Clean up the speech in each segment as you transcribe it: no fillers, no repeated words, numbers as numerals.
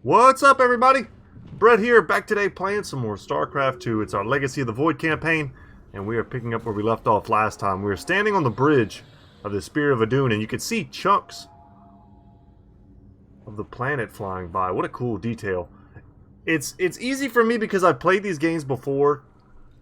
What's up, everybody? Brett here, back today playing some more StarCraft II. It's our Legacy of the Void campaign, and we are picking up where we left off last time. We were standing on the bridge of the Spear of Adun, and you can see chunks of the planet flying by. What a cool detail. It's easy for me because I've played these games before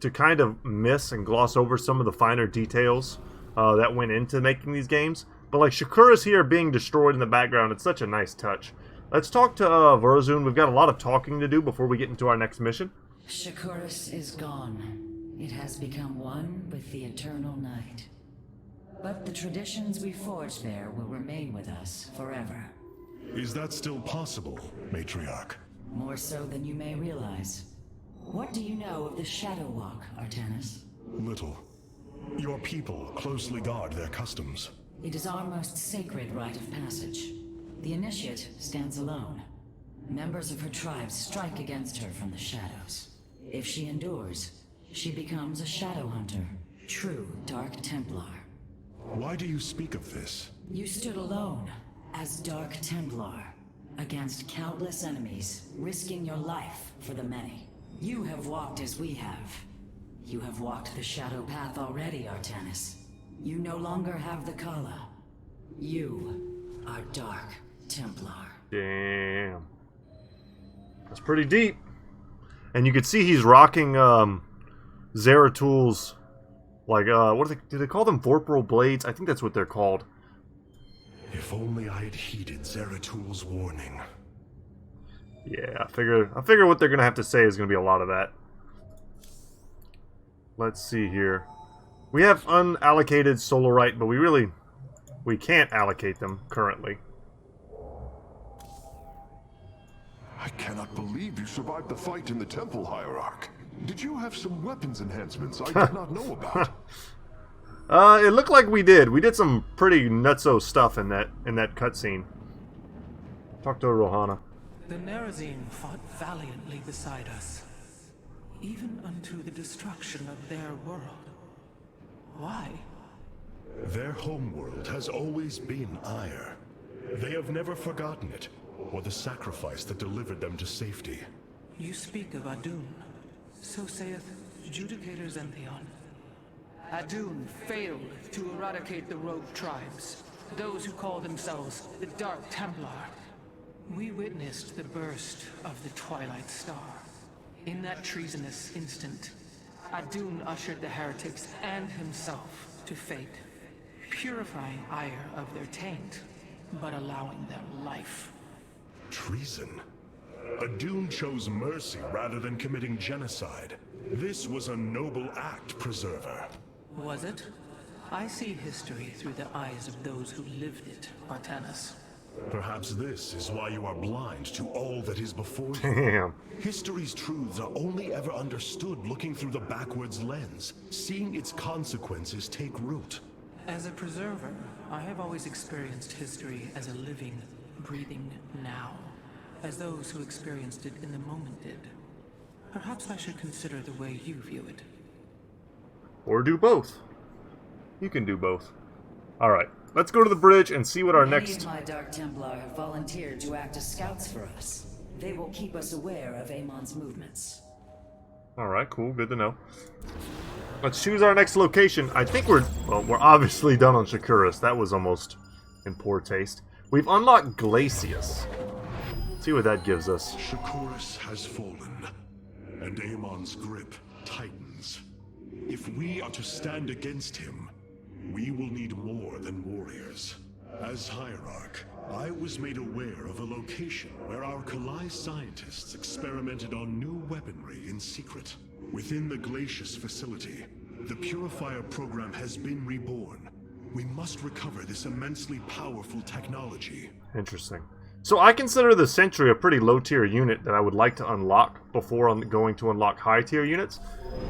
to kind of miss and gloss over some of the finer details that went into making these games. But like Shakura's here being destroyed in the background, it's such a nice touch. Let's talk to Verazun. We've got a lot of talking to do before we get into our next mission. Shakuras is gone. It has become one with the eternal night. But the traditions we forged there will remain with us forever. Is that still possible, Matriarch? More so than you may realize. What do you know of the Shadow Walk, Artanis? Little. Your people closely guard their customs. It is our most sacred rite of passage. The Initiate stands alone. Members of her tribe strike against her from the shadows. If she endures, she becomes a Shadow Hunter, true Dark Templar. Why do you speak of this? You stood alone, as Dark Templar, against countless enemies, risking your life for the many. You have walked as we have. You have walked the Shadow Path already, Artanis. You no longer have the Kala. You are Dark Templar. Damn. That's pretty deep. And you can see he's rocking Zeratul, like, do they call them Vorpal blades? I think that's what they're called. If only I had heeded Zeratul's warning. Yeah, I figure what they're gonna have to say is gonna be a lot of that. Let's see here. We have unallocated Solarite, but we can't allocate them currently. I cannot believe you survived the fight in the Temple Hierarch. Did you have some weapons enhancements I did not know about? It looked like we did. We did some pretty nutso stuff in that cutscene. Talk to Rohana. The Nerazine fought valiantly beside us, even unto the destruction of their world. Why? Their homeworld has always been Ire. They have never forgotten it, or the sacrifice that delivered them to safety. You speak of Adun. So saith Judicator Zentheon. Adun failed to eradicate the rogue tribes, those who call themselves the Dark Templar. We witnessed the burst of the Twilight Star. In that treasonous instant, Adun ushered the heretics and himself to fate, purifying Ire of their taint, but allowing them life. Treason? Adun chose mercy rather than committing genocide. This was a noble act, Preserver. Was it? I see history through the eyes of those who lived it, Artanis. Perhaps this is why you are blind to all that is before you. Damn. History's truths are only ever understood looking through the backwards lens, seeing its consequences take root. As a preserver, I have always experienced history as a living, breathing now, as those who experienced it in the moment did. Perhaps I should consider the way you view it. Or do both. You can do both. Alright, let's go to the bridge and see what our Many next... of my Dark Templar have volunteered to act as scouts for us. They will keep us aware of Amon's movements. Alright, cool, good to know. Let's choose our next location. I think we're obviously done on Shakuras. That was almost in poor taste. We've unlocked Glacius. Let's see what that gives us. Shakuras has fallen, and Amon's grip tightens. If we are to stand against him, we will need more than warriors. As Hierarch, I was made aware of a location where our Kalai scientists experimented on new weaponry in secret. Within the Glacius facility, the Purifier program has been reborn. We must recover this immensely powerful technology. Interesting. So I consider the Sentry a pretty low-tier unit that I would like to unlock before going to unlock high-tier units.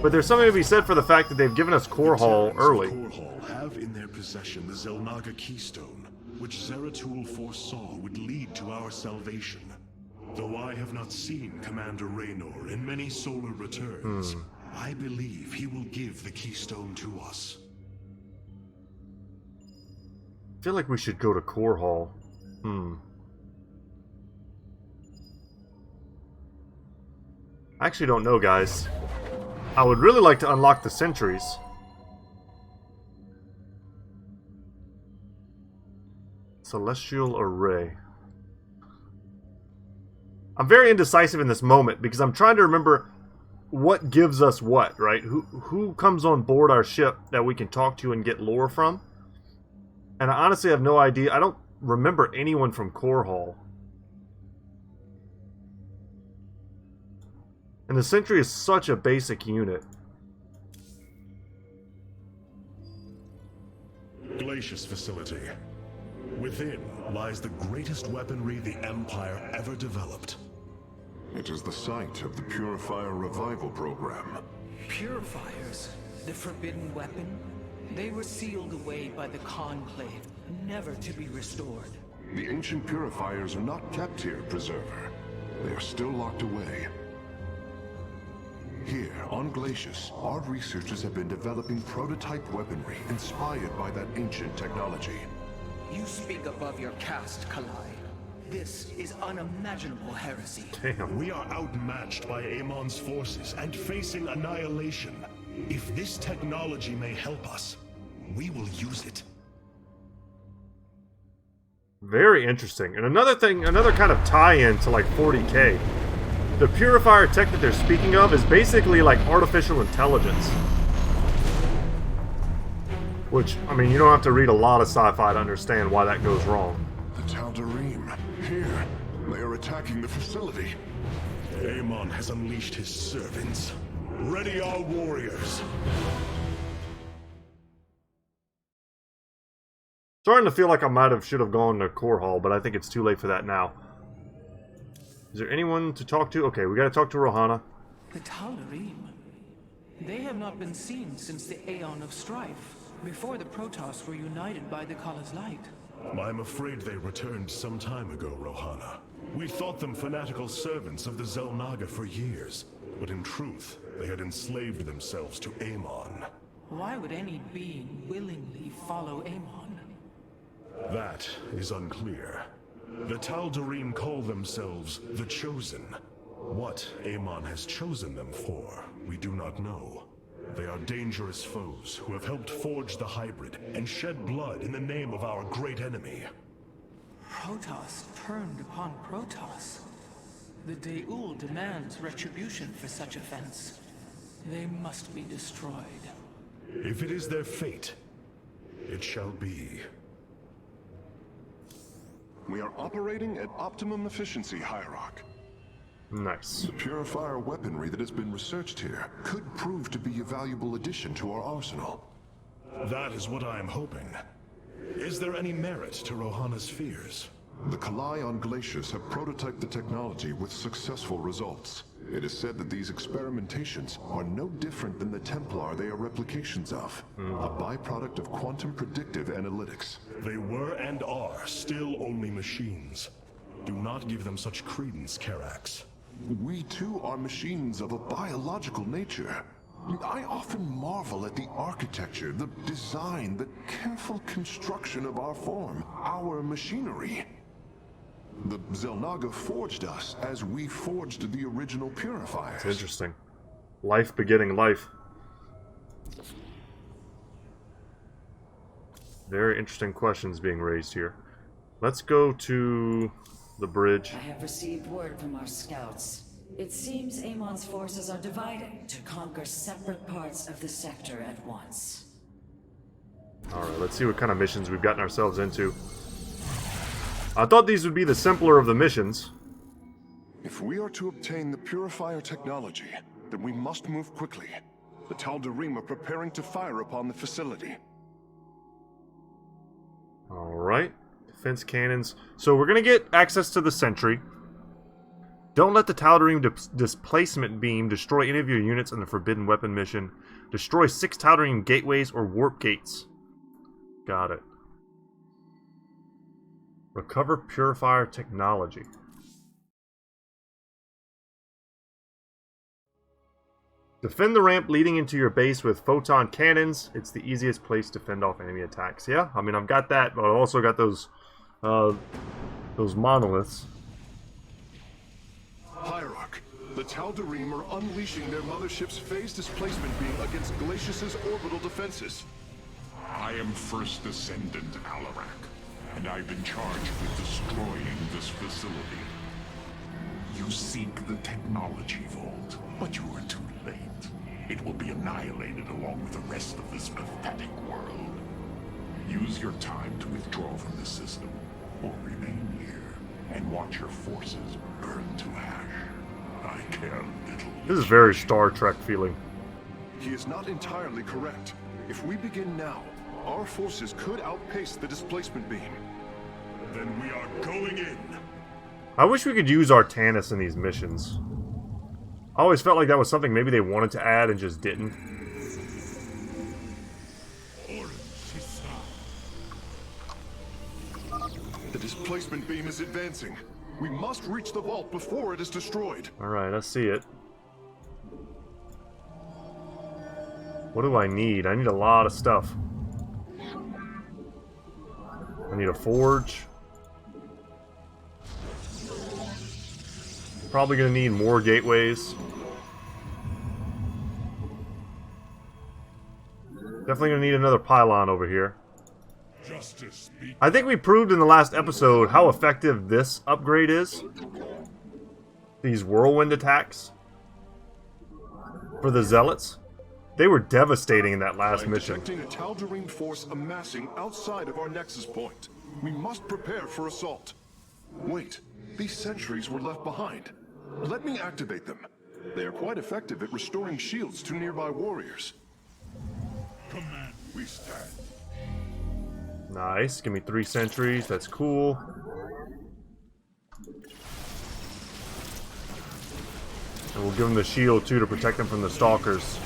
But there's something to be said for the fact that they've given us Core Hall early. Core Hall have in their possession the Zelnaga Keystone, which Zeratul foresaw would lead to our salvation. Though I have not seen Commander Raynor in many solar returns, I believe he will give the Keystone to us. I feel like we should go to Core Hall. I actually don't know, guys. I would really like to unlock the sentries. Celestial Array. I'm very indecisive in this moment because I'm trying to remember what gives us what, right? Who comes on board our ship that we can talk to and get lore from? And I honestly have no idea. I don't remember anyone from Core Hall. And the Sentry is such a basic unit. Glacius facility. Within lies the greatest weaponry the Empire ever developed. It is the site of the Purifier Revival Program. Purifiers, the forbidden weapon, they were sealed away by the Conclave, never to be restored. The ancient purifiers are not kept here, Preserver. They are still locked away. Here, on Glacius, our researchers have been developing prototype weaponry inspired by that ancient technology. You speak above your caste, Kalai. This is unimaginable heresy. Damn. We are outmatched by Amon's forces and facing annihilation. If this technology may help us, we will use it. Very interesting. And another thing, another kind of tie-in to like 40K. The purifier tech that they're speaking of is basically like artificial intelligence. Which, I mean, you don't have to read a lot of sci-fi to understand why that goes wrong. The Tal'Darim, here. They are attacking the facility. Amon has unleashed his servants. Ready our warriors. Starting to feel like I should have gone to Core Hall, but I think it's too late for that now. Is there anyone to talk to? Okay, we gotta talk to Rohana. The Tal'Darim. They have not been seen since the Aeon of Strife, before the Protoss were united by the Kala's light. I'm afraid they returned some time ago, Rohana. We thought them fanatical servants of the Xel'Naga for years, but in truth, they had enslaved themselves to Amon. Why would any being willingly follow Amon? That is unclear. The Tal'Darim call themselves the Chosen. What Amon has chosen them for, we do not know. They are dangerous foes who have helped forge the hybrid and shed blood in the name of our great enemy. Protoss turned upon Protoss. The De'ul demands retribution for such offense. They must be destroyed. If it is their fate, it shall be. We are operating at optimum efficiency, Hierarch. Nice. The purifier weaponry that has been researched here could prove to be a valuable addition to our arsenal. That is what I am hoping. Is there any merit to Rohana's fears? The Kalai on Glacius have prototyped the technology with successful results. It is said that these experimentations are no different than the Templar they are replications of, a byproduct of quantum predictive analytics. They were and are still only machines. Do not give them such credence, Karax. We too are machines of a biological nature. I often marvel at the architecture, the design, the careful construction of our form, our machinery. The Xel'Naga forged us as we forged the original purifiers. It's interesting. Life begetting life. Very interesting questions being raised here. Let's go to the bridge. I have received word from our scouts. It seems Amon's forces are dividing to conquer separate parts of the sector at once. Alright, let's see what kind of missions we've gotten ourselves into. I thought these would be the simpler of the missions. If we are to obtain the purifier technology, then we must move quickly. The Tal'Darim are preparing to fire upon the facility. Alright. Defense cannons. So we're going to get access to the sentry. Don't let the Tal'Darim displacement beam destroy any of your units in the Forbidden Weapon mission. Destroy 6 Tal'Darim gateways or warp gates. Got it. Recover purifier technology. Defend the ramp leading into your base with photon cannons. It's the easiest place to fend off enemy attacks. Yeah, I mean, I've got that, but I've also got those monoliths. Hierarch, The Tal'Darim are unleashing their mothership's phase displacement beam against Glacius's orbital defenses. I am First Descendant Alarak, and I've been charged with destroying this facility. You seek the technology vault, but you are too late. It will be annihilated along with the rest of this pathetic world. Use your time to withdraw from the system, or remain here and watch your forces burn to ash. I care little. This is very Star Trek feeling. He is not entirely correct. If we begin now, our forces could outpace the displacement beam. Then we are going in. I wish we could use Artanis in these missions. I always felt like that was something maybe they wanted to add and just didn't. The displacement beam is advancing. We must reach the vault before it is destroyed. Alright, I see it. What do I need? I need a lot of stuff. I need a forge. Probably gonna need more gateways. Definitely gonna need another pylon over here. I think we proved in the last episode how effective this upgrade is. These whirlwind attacks. For the zealots. They were devastating in that last mission. Detecting a Tal'Darim force amassing outside of our nexus point. We must prepare for assault. Wait, these sentries were left behind. Let me activate them. They are quite effective at restoring shields to nearby warriors. Command, we stand. Nice. Give me 3 sentries. That's cool. And we'll give them the shield too to protect them from the stalkers.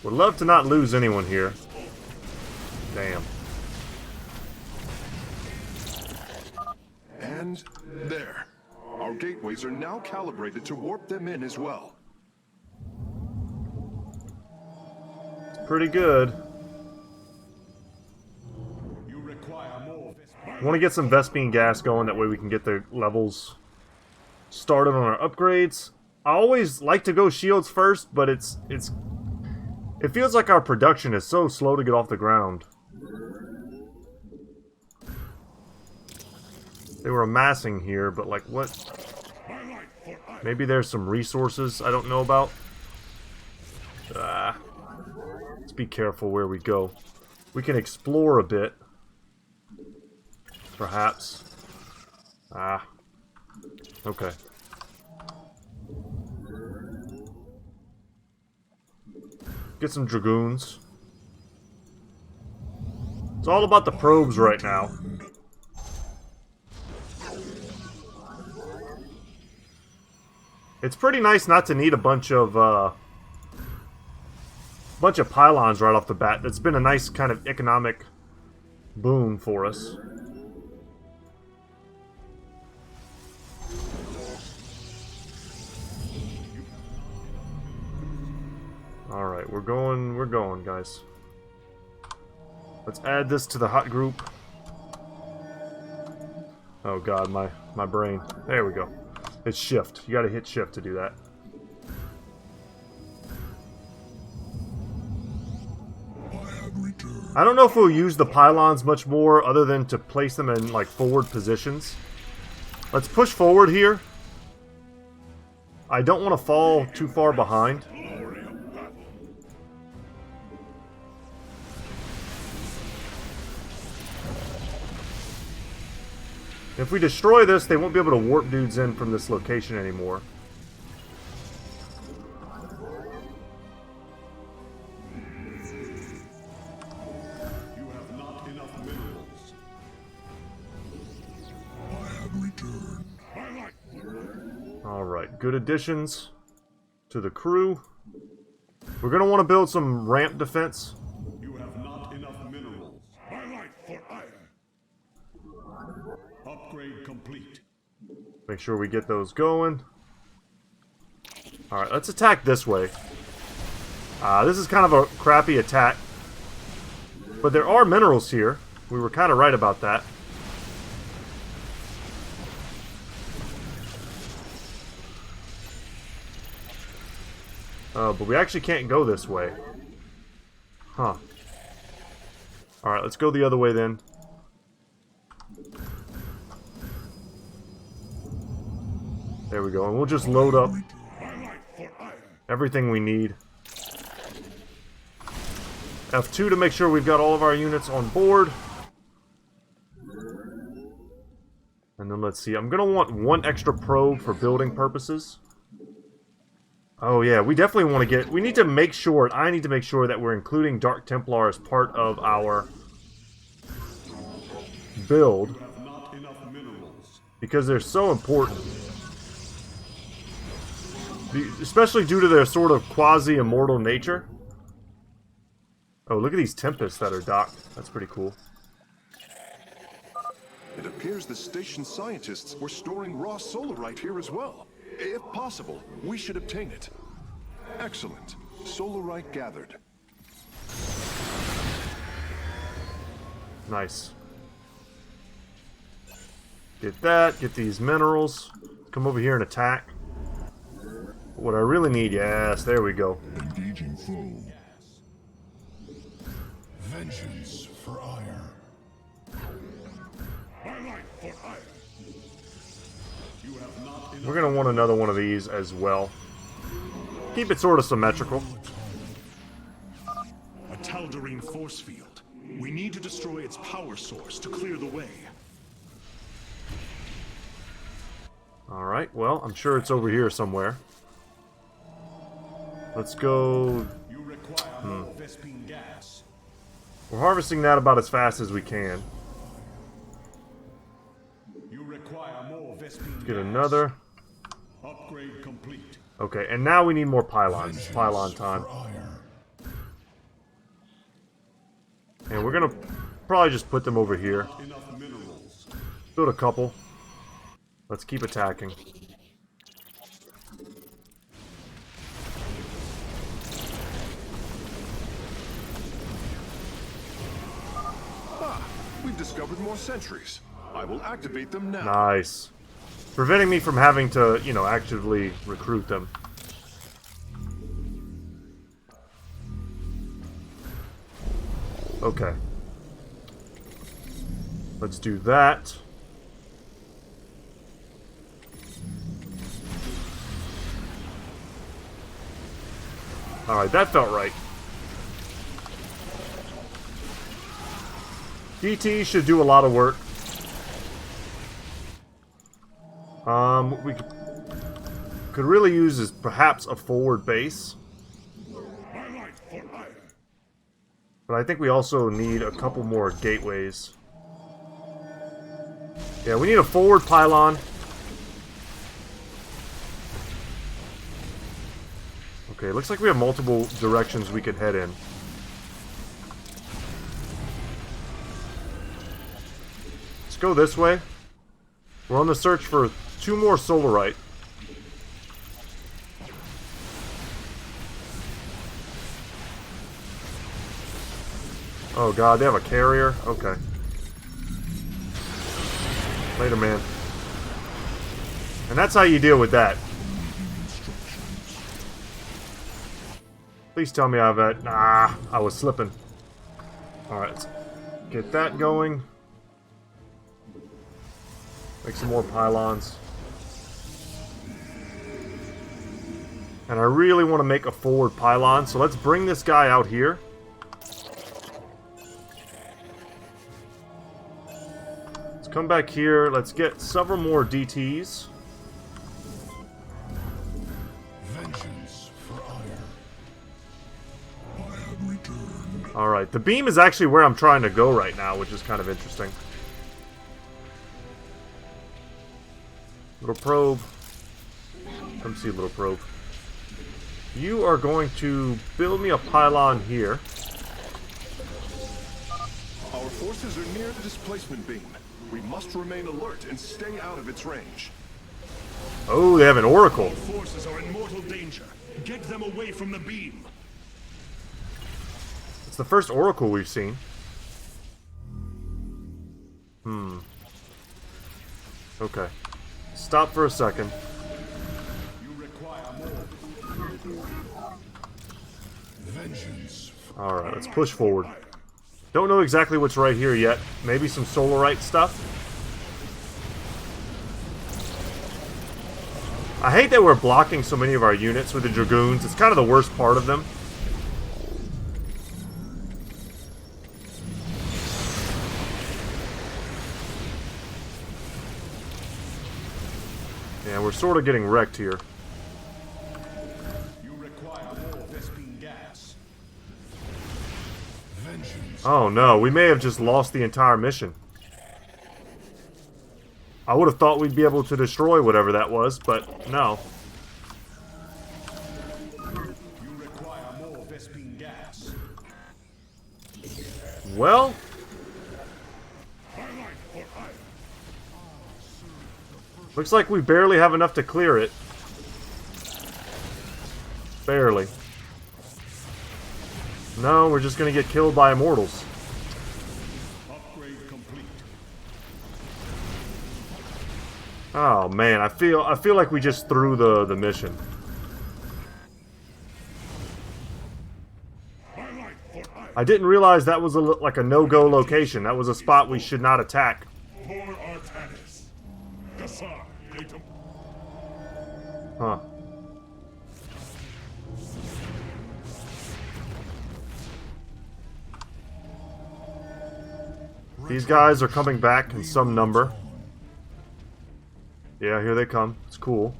Would love to not lose anyone here. Damn. And there. Our gateways are now calibrated to warp them in as well. It's pretty good. You require more. I want to get some Vespene gas going, that way we can get the levels started on our upgrades. I always like to go shields first, but it feels like our production is so slow to get off the ground. They were amassing here, but like what? Maybe there's some resources I don't know about. Let's be careful where we go. We can explore a bit. Perhaps. Okay. Get some dragoons. It's all about the probes right now. It's pretty nice not to need a bunch of pylons right off the bat. That's been a nice kind of economic boon for us. Alright, we're going, guys. Let's add this to the hot group. Oh god, my brain. There we go. It's shift. You gotta hit shift to do that. I don't know if we'll use the pylons much more other than to place them in like forward positions. Let's push forward here. I don't want to fall too far behind. If we destroy this, they won't be able to warp dudes in from this location anymore. You have not enough minerals. I have returned. Alright, good additions to the crew. We're going to want to build some ramp defense. You have not enough minerals. My life for ire. Upgrade complete. Make sure we get those going. Alright, let's attack this way. This is kind of a crappy attack. But there are minerals here. We were kind of right about that. But we actually can't go this way. Huh. Alright, let's go the other way then. There we go, and we'll just load up everything we need. F2 to make sure we've got all of our units on board. And then let's see, I'm going to want one extra probe for building purposes. Oh yeah, we definitely want to get... We need to make sure, I need to make sure that we're including Dark Templar as part of our build. Because they're so important. Especially due to their sort of quasi-immortal nature. Oh, look at these Tempests that are docked. That's pretty cool. It appears the station scientists were storing raw solarite here as well. If possible, we should obtain it. Excellent. Solarite gathered. Nice. Get that, get these minerals. Come over here and attack. What I really need, yes, there we go. Engaging foe. Vengeance for ire. For ire. You have not We're gonna want another one of these as well. Keep it sort of symmetrical. a Tal'Darim force field. We need to destroy its power source to clear the way. Alright, well, I'm sure it's over here somewhere. Let's go... You require more Vespene gas. We're harvesting that about as fast as we can. You require more Vespene Get gas. another. Upgrade complete. Okay, and now we need more pylons. Pylon time. For ire. And we're gonna probably just put them over here. Enough minerals. Build a couple. Let's keep attacking. We've discovered more sentries. I will activate them now. Nice. Preventing me from having to, you know, actively recruit them. Okay. Let's do that. Alright, that felt right. DT should do a lot of work. We could really use is perhaps a forward base. But I think we also need a couple more gateways. Yeah, we need a forward pylon. Okay, looks like we have multiple directions we could head in. Let's go this way. We're on the search for 2 more solarite. Oh god, they have a carrier? Okay. Later, man. And that's how you deal with that. Please tell me I have that. Nah, I was slipping. Alright, let's get that going. Make some more pylons. And I really want to make a forward pylon, so let's bring this guy out here. Let's come back here. Let's get several more DTs. Vengeance for ire. I have returned. Alright, the beam is actually where I'm trying to go right now, which is kind of interesting. Little probe. Come see, little probe. You are going to build me a pylon here. Our forces are near the displacement beam. We must remain alert and stay out of its range. Oh, they have an oracle. Forces are in mortal danger. Get them away from the beam. It's the first oracle we've seen. Okay. Stop for a second. You require more. Alright, let's push forward. Don't know exactly what's right here yet. Maybe some solarite stuff. I hate that we're blocking so many of our units with the Dragoons. It's kind of the worst part of them. Yeah, we're sort of getting wrecked here. You require more Vespene gas. Oh no, we may have just lost the entire mission. I would have thought we'd be able to destroy whatever that was, but no. You require more Vespene gas. Well, looks like we barely have enough to clear it. Barely. No, we're just gonna get killed by immortals. Upgrade complete. Oh man, I feel like we just threw the mission. I didn't realize that was like a no-go location. That was a spot we should not attack. Huh. These guys are coming back in some number. Yeah, here they come. It's cool.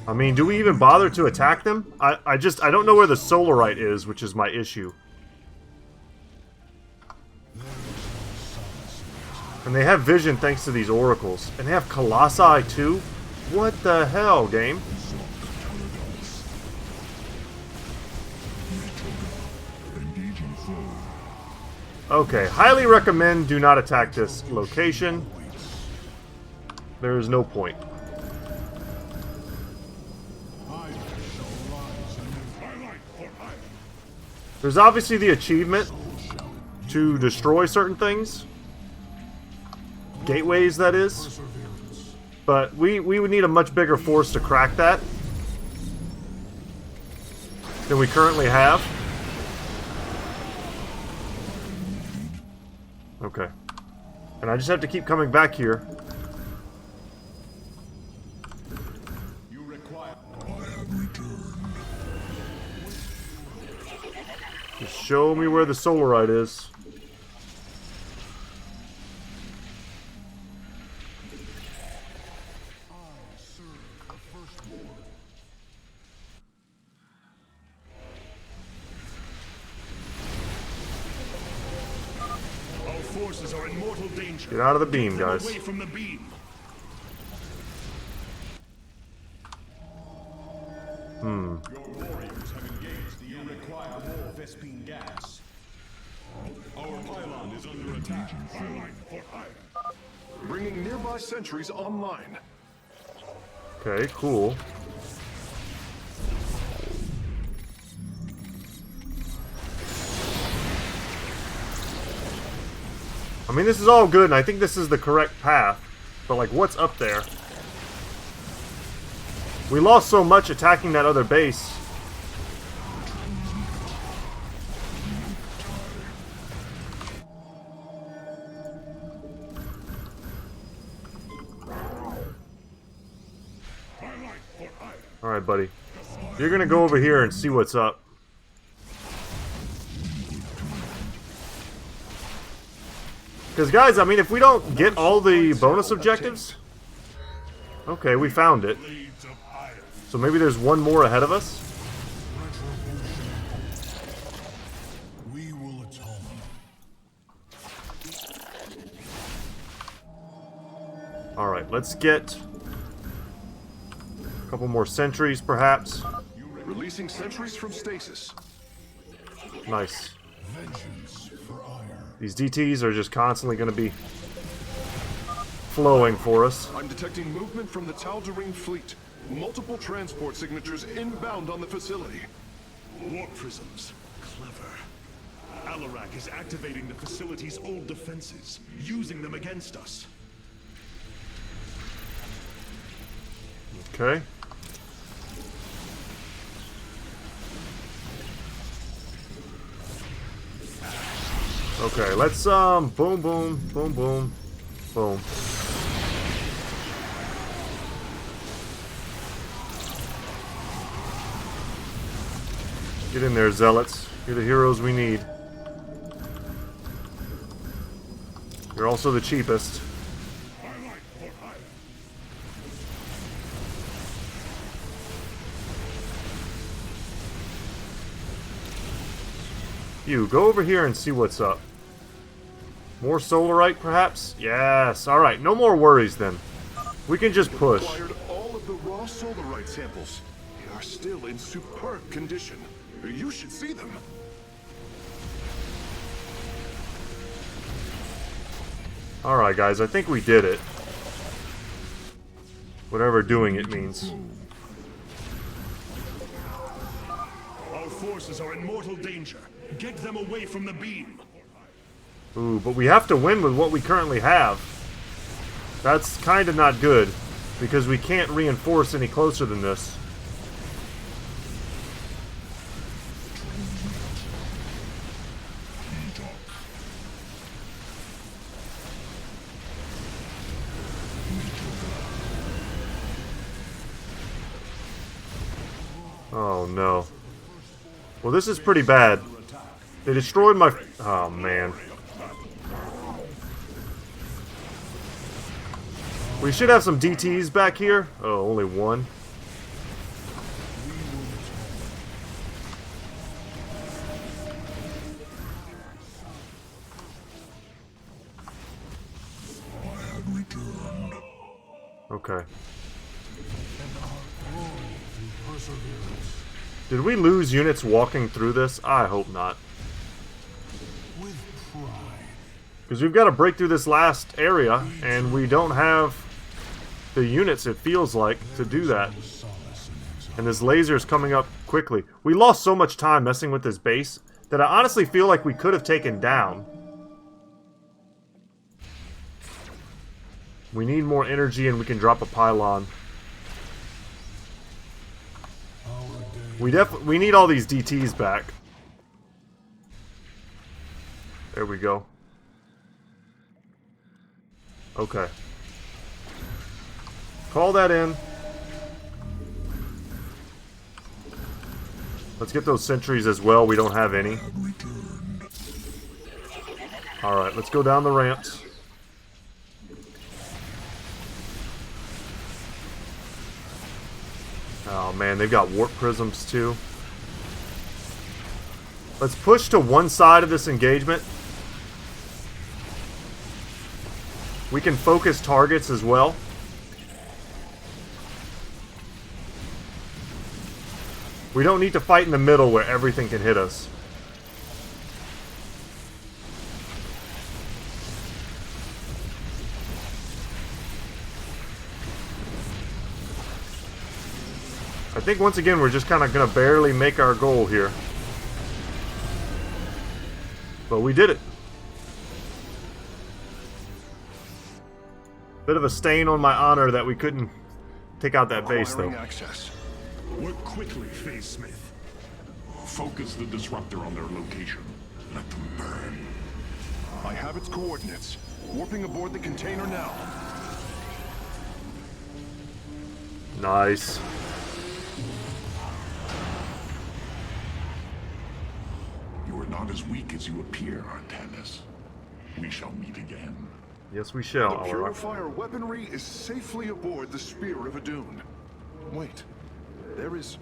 I mean, do we even bother to attack them? I don't know where the solarite is, which is my issue. And they have vision thanks to these oracles. And they have colossi too? What the hell, game? Okay, highly recommend do not attack this location. There is no point. There's obviously the achievement to destroy certain things. Gateways, that is. But we would need a much bigger force to crack that than we currently have. Okay. And I just have to keep coming back here. You require. Just show me where the solarite is. Forces are in mortal danger. Get out of the beam, guys. Away from the beam. Your warriors have engaged the enemy. You require more Vespene gas. Our pylon is under attack. Bringing nearby sentries online. Okay, cool. I mean, this is all good, and I think this is the correct path. But, like, what's up there? We lost so much attacking that other base. Alright, buddy. You're gonna go over here and see what's up. Because, guys, I mean, if we don't get all the bonus objectives... Okay, we found it. So maybe there's one more ahead of us? We will atone. Alright, let's get... a couple more sentries, perhaps. Releasing sentries from stasis. Nice. Vengeance for ire. These DTs are just constantly going to be flowing for us. I'm detecting movement from the Tal'Darim fleet. Multiple transport signatures inbound on the facility. Warp prisms. Clever. Alarak is activating the facility's old defenses, using them against us. Okay. Okay, let's boom boom boom boom boom. Get in there, zealots. You're the heroes we need. You're also the cheapest. You, go over here and see what's up. More solarite, perhaps? Yes. Alright, no more worries then. We can just push. Acquired all of the raw solarite samples. They are still in superb condition. You should see them. Alright, guys, I think we did it. Whatever doing it means. Our forces are in mortal danger. Get them away from the beam. Ooh, but we have to win with what we currently have. That's kind of not good, because we can't reinforce any closer than this. Oh no. Well, this is pretty bad. They destroyed my... Oh, man. We should have some DTs back here. Oh, only one. Okay. Did we lose units walking through this? I hope not. Because we've got to break through this last area, and we don't have the units, it feels like, to do that. And this laser is coming up quickly. We lost so much time messing with this base that I honestly feel like we could have taken down. We need more energy, and we can drop a pylon. We need all these DTs back. There we go. Okay. Call that in. Let's get those sentries as well. We don't have any. Alright, let's go down the ramps. Oh man, they've got warp prisms too. Let's push to one side of this engagement. We can focus targets as well. We don't need to fight in the middle where everything can hit us. I think once again we're just kind of going to barely make our goal here. But we did it. Bit of a stain on my honor that we couldn't take out that base, though. Access. Work quickly, Phase Smith. Focus the disruptor on their location. Let them burn. I have its coordinates. Warping aboard the container now. Nice. You are not as weak as you appear, Artanis. We shall meet again. Yes, we shall. The purifier weaponry is safely aboard the Spear of Adun. Wait, there is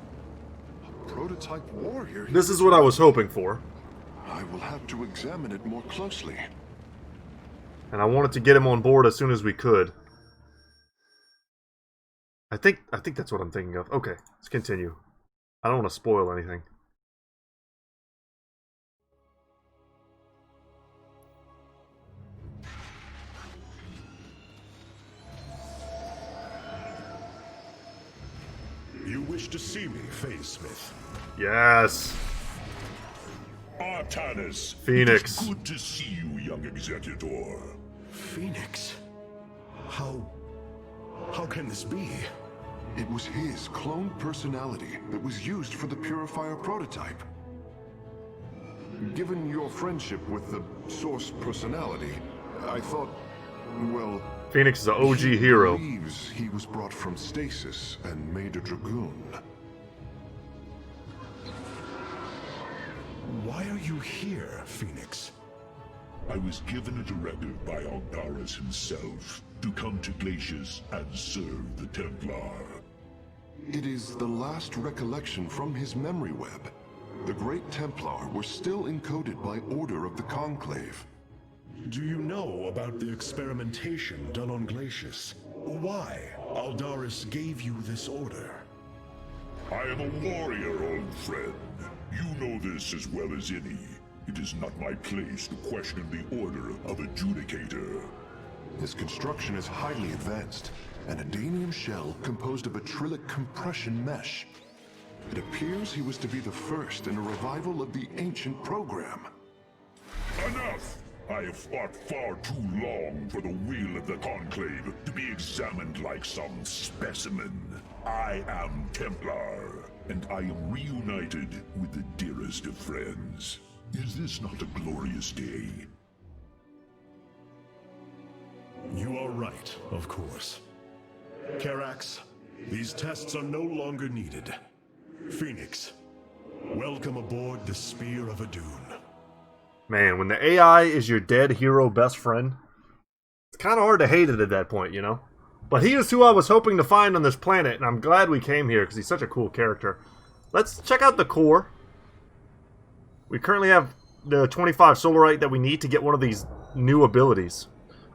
a prototype warrior here. This is what I was hoping for. I will have to examine it more closely. And I wanted to get him on board as soon as we could. I think that's what I'm thinking of. Okay, let's continue. I don't want to spoil anything. You wish to see me, Phase Smith? Yes. Artanis. Phoenix. It is good to see you, young Executor. Phoenix. How can this be? It was his cloned personality that was used for the Purifier prototype. Given your friendship with the Source personality, I thought, well... Phoenix is an OG hero. He believes he was brought from stasis and made a Dragoon. Why are you here, Phoenix? I was given a directive by Aldaris himself to come to Glacius and serve the Templar. It is the last recollection from his memory web. The Great Templar were still encoded by order of the Conclave. Do you know about the experimentation done on Glacius? Why Aldaris gave you this order? I am a warrior, old friend. You know this as well as any. It is not my place to question the order of Adjudicator. His construction is highly advanced, an Adanium shell composed of a trillic compression mesh. It appears he was to be the first in a revival of the ancient program. Enough! I have fought far too long for the will of the Conclave to be examined like some specimen. I am Templar, and I am reunited with the dearest of friends. Is this not a glorious day? You are right, of course. Karax, these tests are no longer needed. Phoenix, welcome aboard the Spear of Adun. Man, when the AI is your dead hero best friend, it's kind of hard to hate it at that point, you know? But he is who I was hoping to find on this planet, and I'm glad we came here because he's such a cool character. Let's check out the core. We currently have the 25 Solarite that we need to get one of these new abilities.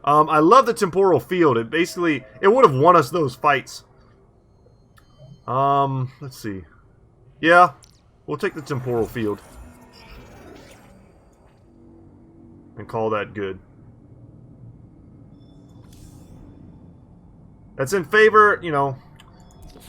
I love the temporal field. It basically, it would have won us those fights. Let's see. Yeah, we'll take the temporal field. And call that good. That's in favor, you know,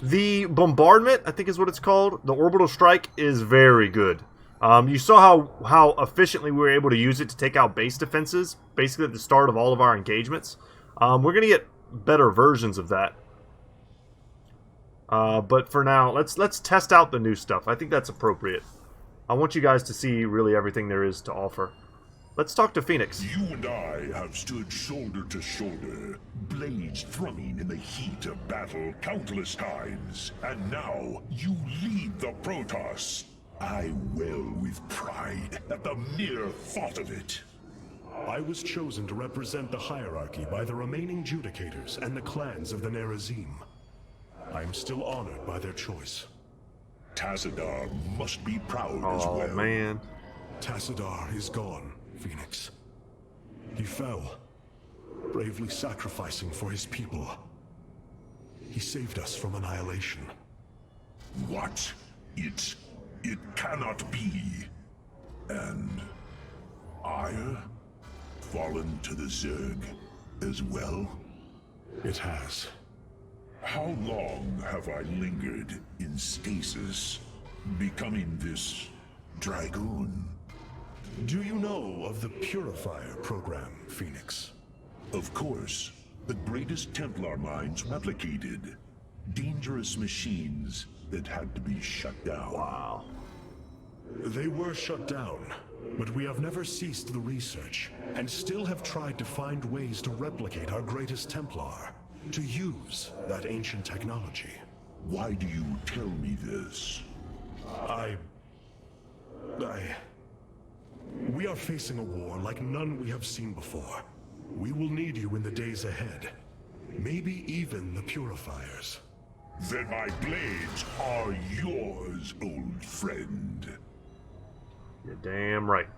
the bombardment, I think is what it's called. The orbital strike is very good. You saw how efficiently we were able to use it to take out base defenses, basically at the start of all of our engagements. We're going to get better versions of that. But for now, let's test out the new stuff. I think that's appropriate. I want you guys to see really everything there is to offer. Let's talk to Phoenix. You and I have stood shoulder to shoulder, blades thrumming in the heat of battle countless times. And now, you lead the Protoss. I wail with pride at the mere thought of it. I was chosen to represent the hierarchy by the remaining Judicators and the clans of the Nerazim. I am still honored by their choice. Tassadar must be proud as well. Oh, man. Tassadar is gone, Phoenix. He fell, bravely sacrificing for his people. He saved us from annihilation. What? It cannot be. And Ire fallen to the Zerg as well? It has. How long have I lingered in stasis, becoming this Dragoon? Do you know of the Purifier program, Phoenix? Of course. The greatest Templar minds replicated. Dangerous machines that had to be shut down. Wow. They were shut down, but we have never ceased the research, and still have tried to find ways to replicate our greatest Templar, to use that ancient technology. Why do you tell me this? We are facing a war like none we have seen before. We will need you in the days ahead. Maybe even the Purifiers. Then my blades are yours, old friend. You're damn right.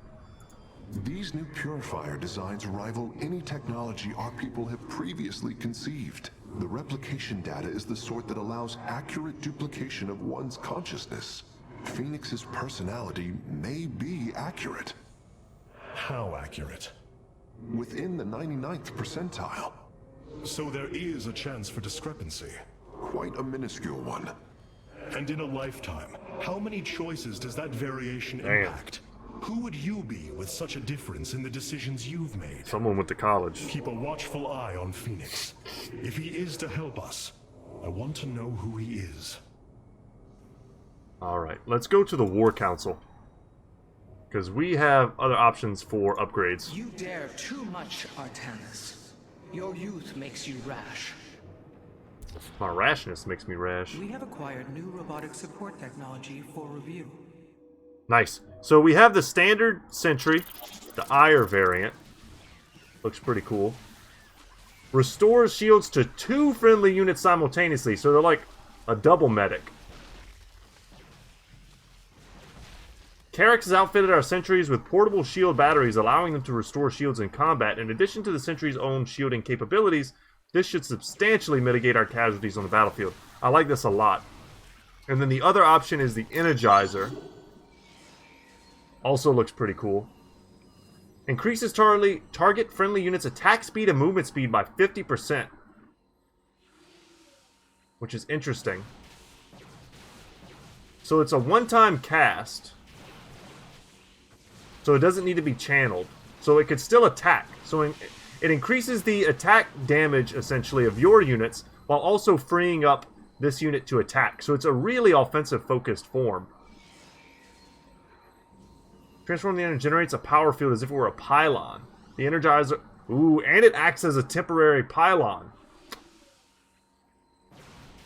These new Purifier designs rival any technology our people have previously conceived. The replication data is the sort that allows accurate duplication of one's consciousness. Phoenix's personality may be accurate. How accurate? Within the 99th percentile. So there is a chance for discrepancy. Quite a minuscule one. And in a lifetime, how many choices does that variation impact? Who would you be with such a difference in the decisions you've made? Someone went to college. Keep a watchful eye on Phoenix. If he is to help us, I want to know who he is. Alright, let's go to the War Council. Because we have other options for upgrades. You dare too much, Artanis. Your youth makes you rash. My rashness makes me rash. We have acquired new robotic support technology for review. Nice. So we have the standard sentry, the Ire variant. Looks pretty cool. Restores shields to 2 friendly units simultaneously, so they're like a double medic. Carrax has outfitted our sentries with portable shield batteries, allowing them to restore shields in combat. In addition to the sentry's own shielding capabilities, this should substantially mitigate our casualties on the battlefield. I like this a lot. And then the other option is the Energizer. Also looks pretty cool. Increases target friendly units' attack speed and movement speed by 50%. Which is interesting. So it's a one-time cast. So it doesn't need to be channeled. So it could still attack. So it increases the attack damage, essentially, of your units, while also freeing up this unit to attack. So it's a really offensive-focused form. Transform the Energizer generates a power field as if it were a pylon. The Energizer... Ooh, and it acts as a temporary pylon.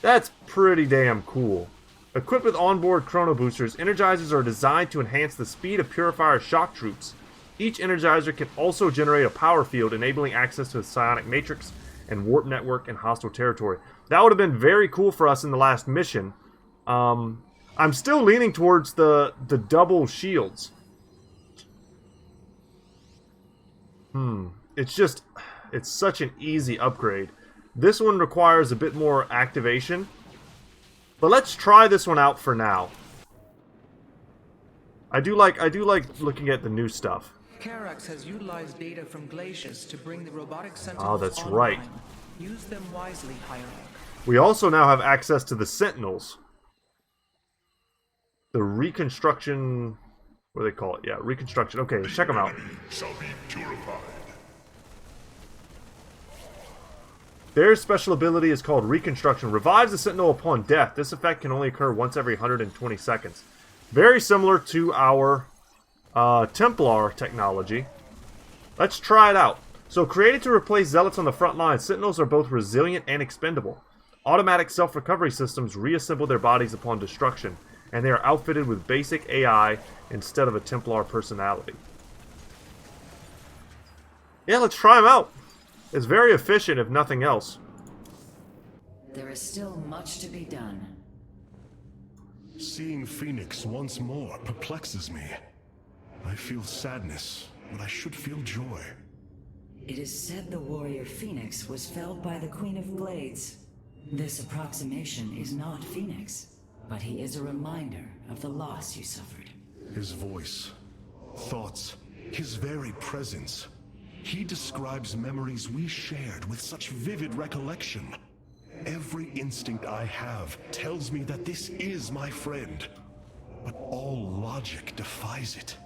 That's pretty damn cool. Equipped with onboard chrono boosters, Energizers are designed to enhance the speed of Purifier shock troops. Each Energizer can also generate a power field, enabling access to the psionic matrix and warp network in hostile territory. That would have been very cool for us in the last mission. I'm still leaning towards the double shields. It's such an easy upgrade. This one requires a bit more activation. But let's try this one out for now. I do like looking at the new stuff. Carrax has utilized data from glaciers to bring the robotic sentinels Oh, that's online. right. Use them wisely, Hierarch. We also now have access to the Sentinels. The reconstruction... What do they call it? Yeah, reconstruction. Okay, let's check them out. Shall be purified. Their special ability is called Reconstruction. Revives the Sentinel upon death. This effect can only occur once every 120 seconds. Very similar to our Templar technology. Let's try it out. So, created to replace Zealots on the front line, Sentinels are both resilient and expendable. Automatic self-recovery systems reassemble their bodies upon destruction, and they are outfitted with basic AI instead of a Templar personality. Yeah, let's try them out. It's very efficient, if nothing else. There is still much to be done. Seeing Phoenix once more perplexes me. I feel sadness, but I should feel joy. It is said the warrior Phoenix was felled by the Queen of Blades. This approximation is not Phoenix, but he is a reminder of the loss you suffered. His voice, thoughts, his very presence. He describes memories we shared with such vivid recollection. Every instinct I have tells me that this is my friend, but all logic defies it.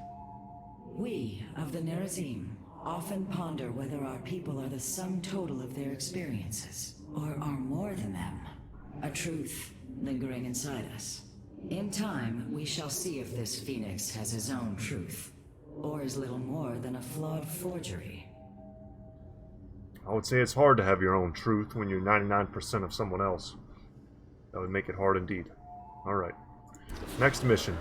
We of the Nerazim often ponder whether our people are the sum total of their experiences, or are more than them. A truth lingering inside us. In time, we shall see if this Phoenix has his own truth, or is little more than a flawed forgery. I would say it's hard to have your own truth when you're 99% of someone else. That would make it hard indeed. Alright. Next mission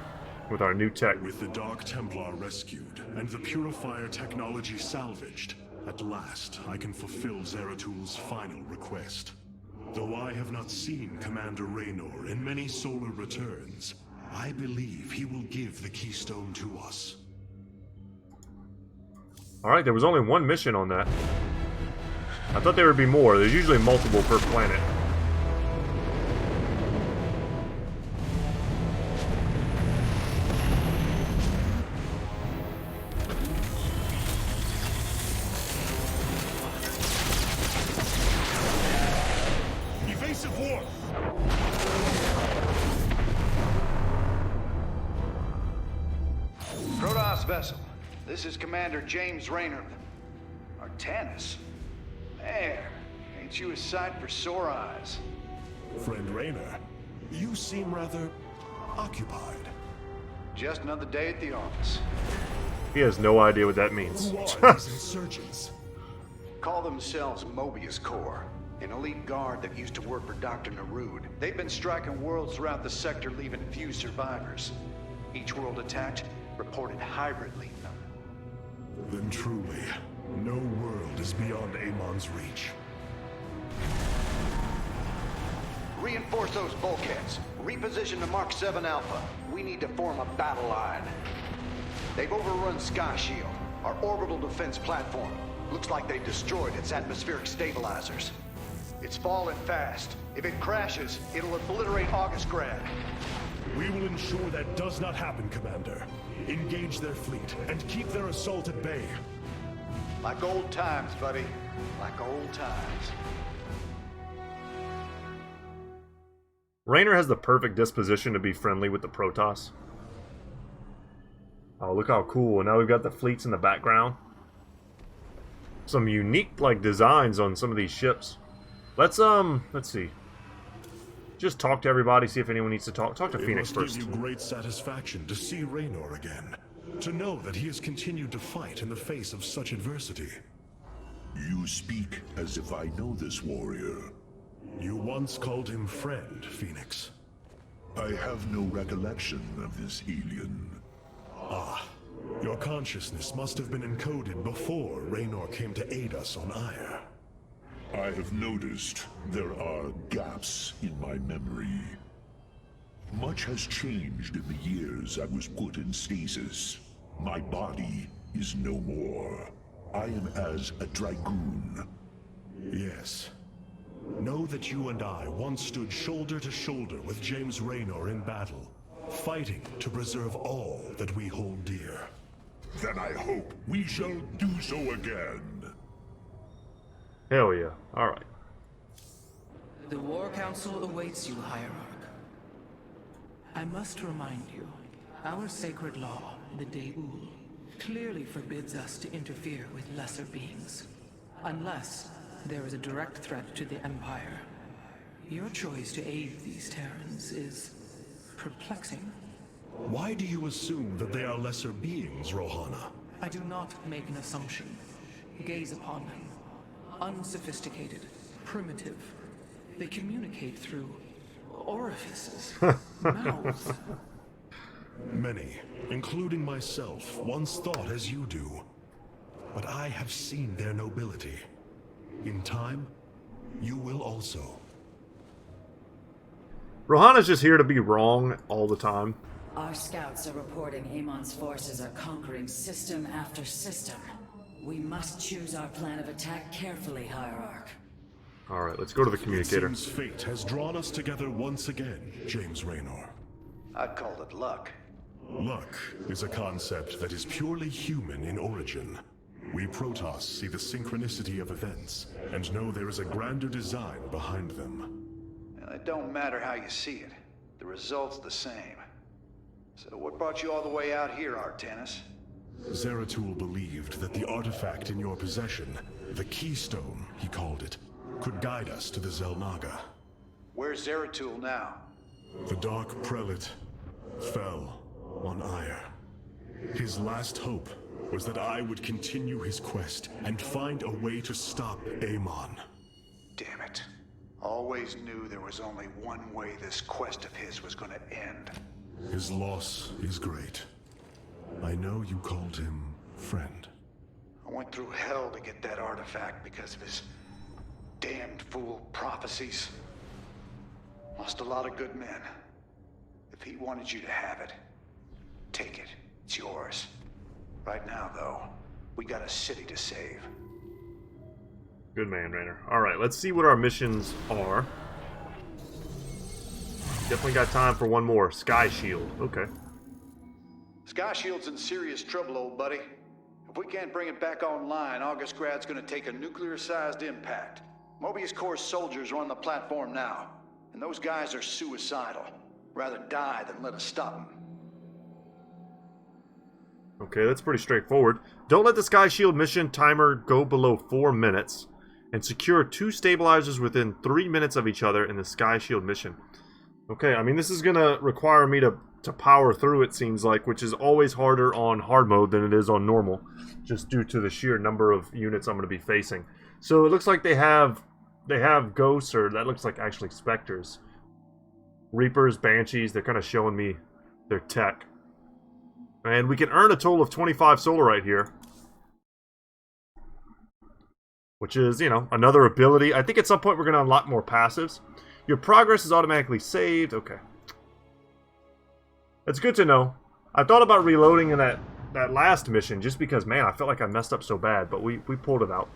with our new tech. With the Dark Templar rescued and the Purifier technology salvaged, at last I can fulfill Zeratul final request. Though I have not seen Commander Raynor in many solar returns, I believe he will give the keystone to us. Alright, there was only one mission on that. I thought there would be more. There's usually multiple per planet. Evasive war! Protoss vessel. This is Commander James Raynor. Artanis. There. Ain't you a sight for sore eyes? Friend Raynor, you seem rather occupied. Just another day at the office. He has no idea what that means. Who are these insurgents? Call themselves Mobius Corps, an elite guard that used to work for Dr. Narud. They've been striking worlds throughout the sector, leaving few survivors. Each world attacked reported hybrid lethal. Then truly, no world is beyond Amon's reach. Reinforce those bulkheads. Reposition the Mark 7 Alpha. We need to form a battle line. They've overrun Sky Shield, our orbital defense platform. Looks like they destroyed its atmospheric stabilizers. It's falling fast. If it crashes, it'll obliterate Augustgrad. We will ensure that does not happen, Commander. Engage their fleet and keep their assault at bay. Like old times, buddy. Like old times. Raynor has the perfect disposition to be friendly with the Protoss. Oh, look how cool. Now we've got the fleets in the background. Some unique, like, designs on some of these ships. Let's see. Just talk to everybody, see if anyone needs to talk. Talk to Phoenix first. It must give you great satisfaction to see Raynor again. To know that he has continued to fight in the face of such adversity. You speak as if I know this warrior. You once called him friend, Phoenix. I have no recollection of this alien. Ah, your consciousness must have been encoded before Raynor came to aid us on Ire. I have noticed there are gaps in my memory. Much has changed in the years I was put in stasis. My body is no more. I am as a dragoon. Yes. Know that you and I once stood shoulder to shoulder with James Raynor in battle, fighting to preserve all that we hold dear. Then I hope we shall do so again. Hell yeah. Alright. The War Council awaits you, Hierarch. I must remind you, our sacred law, the Deul, clearly forbids us to interfere with lesser beings. Unless there is a direct threat to the Empire. Your choice to aid these Terrans is perplexing. Why do you assume that they are lesser beings, Rohana? I do not make an assumption. Gaze upon them. Unsophisticated, primitive. They communicate through orifices, mouths. Many, including myself, once thought as you do. But I have seen their nobility. In time, you will also. Rohana's just here to be wrong all the time. Our scouts are reporting Amon's forces are conquering system after system. We must choose our plan of attack carefully, Hierarch. Alright, let's go to the communicator. It seems fate has drawn us together once again, James Raynor. I'd call it luck. Luck is a concept that is purely human in origin. We Protoss see the synchronicity of events, and know there is a grander design behind them. Well, it don't matter how you see it. The result's the same. So what brought you all the way out here, Artanis? Zeratul believed that the artifact in your possession, the Keystone, he called it, could guide us to the Xel'Naga. Where's Zeratul now? The Dark Prelate fell on Ire. His last hope was that I would continue his quest and find a way to stop Amon. Damn it. Always knew there was only one way this quest of his was gonna end. His loss is great. I know you called him friend. I went through hell to get that artifact because of his damned fool prophecies. Lost a lot of good men. If he wanted you to have it, take it. It's yours. Right now, though, we got a city to save. Good man, Raynor. Alright, let's see what our missions are. Definitely got time for one more. Sky Shield. Okay. Sky Shield's in serious trouble, old buddy. If we can't bring it back online, Augustgrad's gonna take a nuclear-sized impact. Mobius Corps soldiers are on the platform now, and those guys are suicidal. Rather die than let us stop them. Okay, that's pretty straightforward. Don't let the Sky Shield mission timer go below 4 minutes. and secure 2 stabilizers within 3 minutes of each other in the Sky Shield mission. Okay, I mean, this is gonna require me to power through, it seems like, which is always harder on hard mode than it is on normal, just due to the sheer number of units I'm gonna be facing. So it looks like they have ghosts, or that looks like actually specters. Reapers, Banshees, they're kind of showing me their tech. And we can earn a total of 25 solarite here. Which is, you know, another ability. I think at some point we're going to unlock more passives. Your progress is automatically saved. Okay. It's good to know. I thought about reloading in that last mission just because, man, I felt like I messed up so bad. But we pulled it out.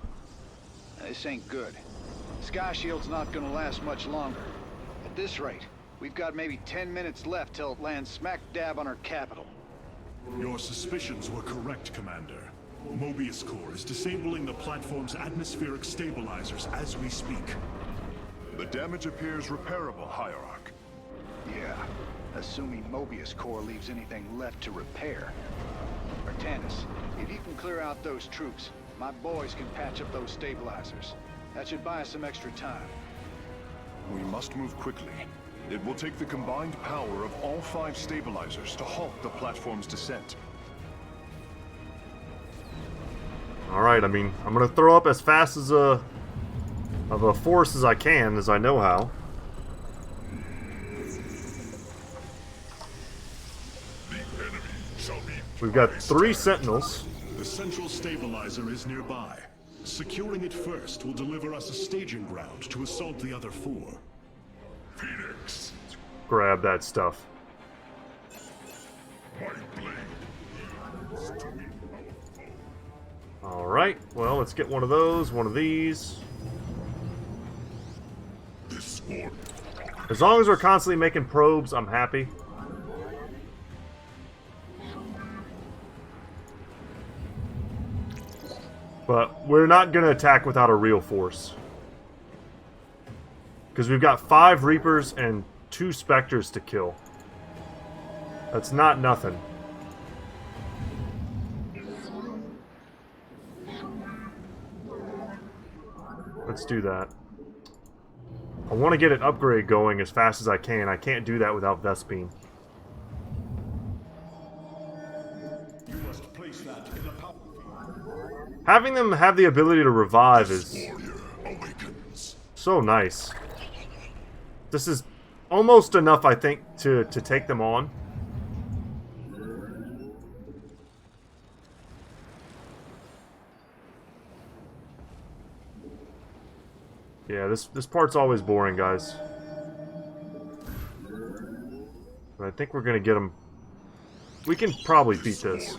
This ain't good. Sky Shield's not gonna last much longer. At this rate, we've got maybe 10 minutes left till it lands smack dab on our capital. Your suspicions were correct, Commander. Mobius Core is disabling the platform's atmospheric stabilizers as we speak. The damage appears repairable, Hierarch. Yeah, assuming Mobius Core leaves anything left to repair. Artanis, if you can clear out those troops, my boys can patch up those stabilizers. That should buy us some extra time. We must move quickly. It will take the combined power of all 5 stabilizers to halt the platform's descent. Alright, I mean, I'm going to throw up as fast as of a force as I can, as I know how. We've got 3 sentinels. The central stabilizer is nearby. Securing it first will deliver us a staging ground to assault the other 4. Phoenix! Grab that stuff. My blade. Alright, well, let's get one of those, one of these. This one. As long as we're constantly making probes, I'm happy. But we're not going to attack without a real force. Because we've got 5 Reapers and 2 Spectres to kill. That's not nothing. Let's do that. I want to get an upgrade going as fast as I can. I can't do that without Vespine. You must place that in a power field. Having them have the ability to revive is so nice. This is almost enough, I think, to take them on. Yeah, this part's always boring, guys. But I think we're gonna get them. We can probably beat this.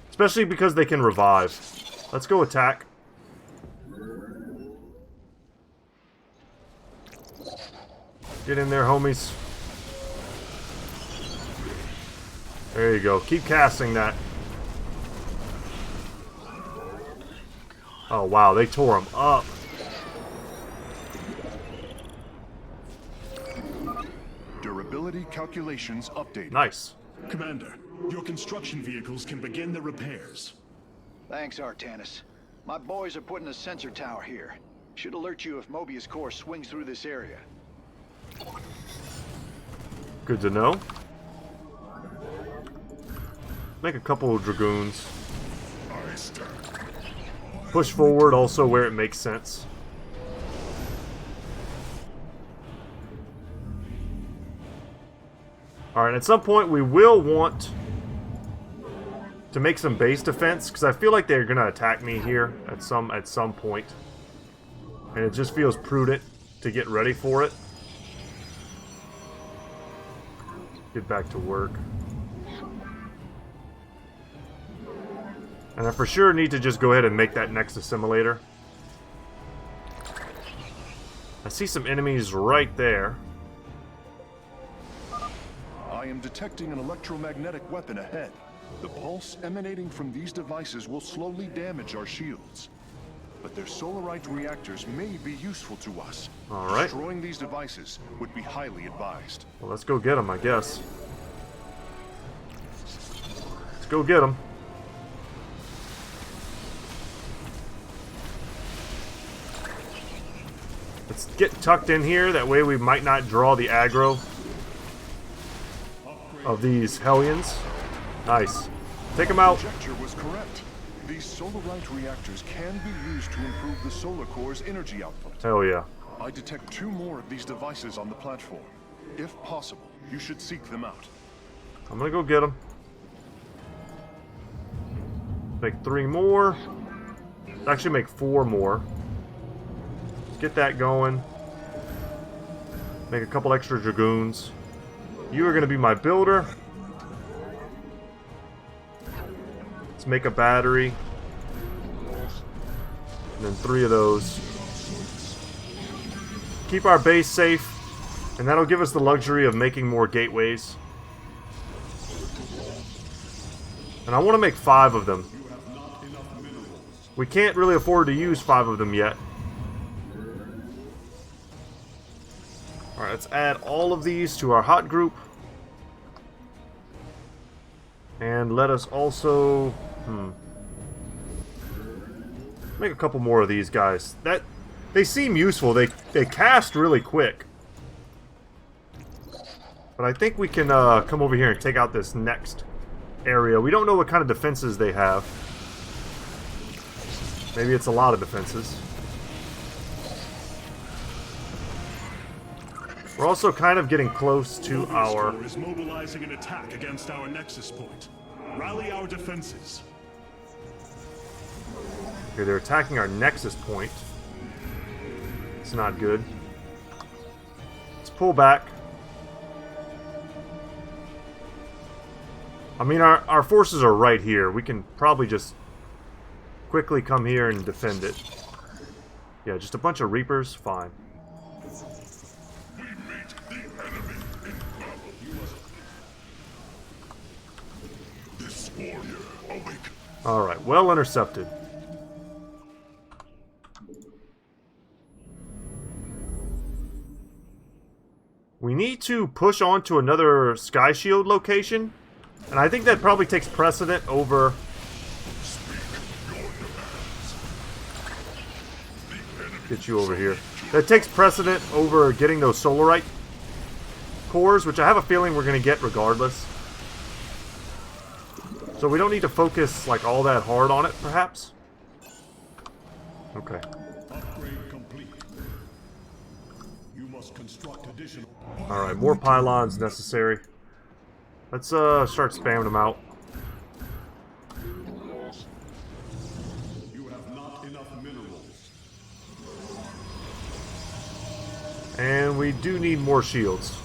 Especially because they can revive. Let's go attack. Get in there, homies. There you go. Keep casting that. Oh, wow. They tore him up. Durability calculations updated. Nice. Commander, your construction vehicles can begin the repairs. Thanks, Artanis. My boys are putting a sensor tower here. Should alert you if Mobius Core swings through this area. Good to know. Make a couple of Dragoons. Push forward also where it makes sense. Alright, at some point we will want to make some base defense, because I feel like they're going to attack me here at some point. And it just feels prudent to get ready for it. Get back to work. And I for sure need to just go ahead and make that next assimilator. I see some enemies right there. I am detecting an electromagnetic weapon ahead. The pulse emanating from these devices will slowly damage our shields. But their solarite reactors may be useful to us. Alright. Destroying these devices would be highly advised. Well, let's go get them, I guess. Let's go get them. Let's get tucked in here. That way we might not draw the aggro of these Hellions. Nice. Take them out. Conjecture was correct. These Solarite reactors can be used to improve the solar core's energy output. Hell yeah. I detect 2 more of these devices on the platform. If possible, you should seek them out. I'm gonna go get them. Make 3 more. Actually make 4 more. Get that going. Make a couple extra Dragoons. You are going to be my builder. Let's make a battery. And then 3 of those. Keep our base safe. And that'll give us the luxury of making more gateways. And I want to make 5 of them. We can't really afford to use 5 of them yet. Alright, let's add all of these to our hot group. And let us also... make a couple more of these guys. They seem useful. They cast really quick. But I think we can come over here and take out this next area. We don't know what kind of defenses they have. Maybe it's a lot of defenses. We're also kind of getting close to our... is mobilizing an attack against our nexus point. Rally our defenses. Okay, they're attacking our nexus point. It's not good. Let's pull back. I mean, our forces are right here. We can probably just quickly come here and defend it. Yeah, just a bunch of Reapers, fine. Alright, well intercepted. We need to push on to another Sky Shield location, and I think that probably takes precedent over... Get you over here. That takes precedent over getting those Solarite cores, which I have a feeling we're going to get regardless. So we don't need to focus like all that hard on it, perhaps? Okay. Upgrade complete. You must construct additional... Alright, more pylons necessary. Let's start spamming them out. You have not enough minerals. And we do need more shields.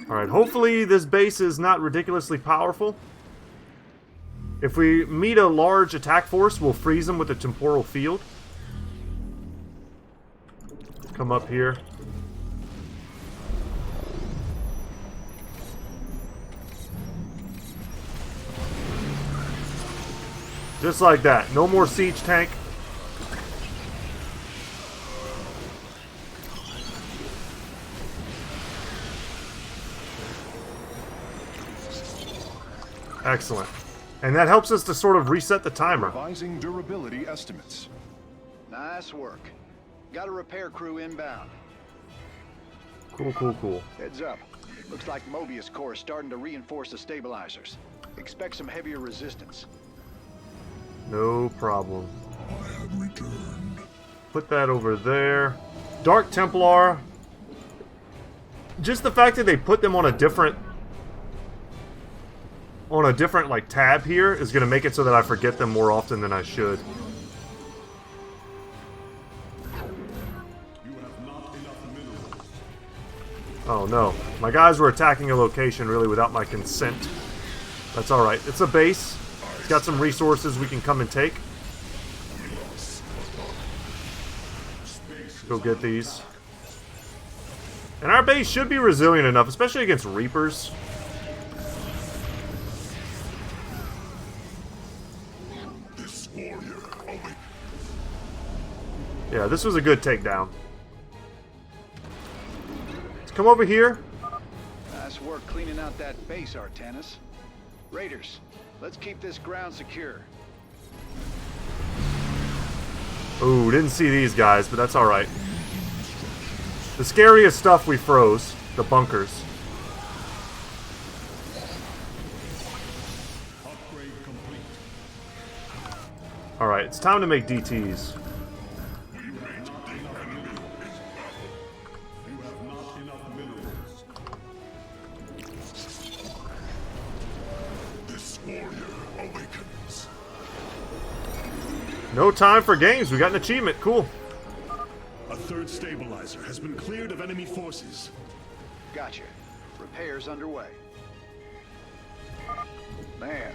Alright, hopefully this base is not ridiculously powerful. If we meet a large attack force, we'll freeze them with a temporal field. Come up here. Just like that. No more siege tank. Excellent. And that helps us to sort of reset the timer. Revising durability estimates. Nice work. Got a repair crew inbound. Cool, cool, cool. Heads up. Looks like Mobius Core is starting to reinforce the stabilizers. Expect some heavier resistance. No problem. Put that over there. Dark Templar. Just the fact that they put them on a different like tab here is going to make it so that I forget them more often than I should. Oh no, my guys were attacking a location really without my consent. That's alright, it's a base. It's got some resources we can come and take. Go get these. And our base should be resilient enough, especially against Reapers. Yeah, this was a good takedown. Let's come over here. Nice work cleaning out that base, Artanis. Raiders, let's keep this ground secure. Ooh, didn't see these guys, but that's alright. The scariest stuff we froze. The bunkers. Alright, it's time to make DTs. No time for games. We got an achievement. Cool. A third stabilizer has been cleared of enemy forces. Gotcha. Repairs underway. Man,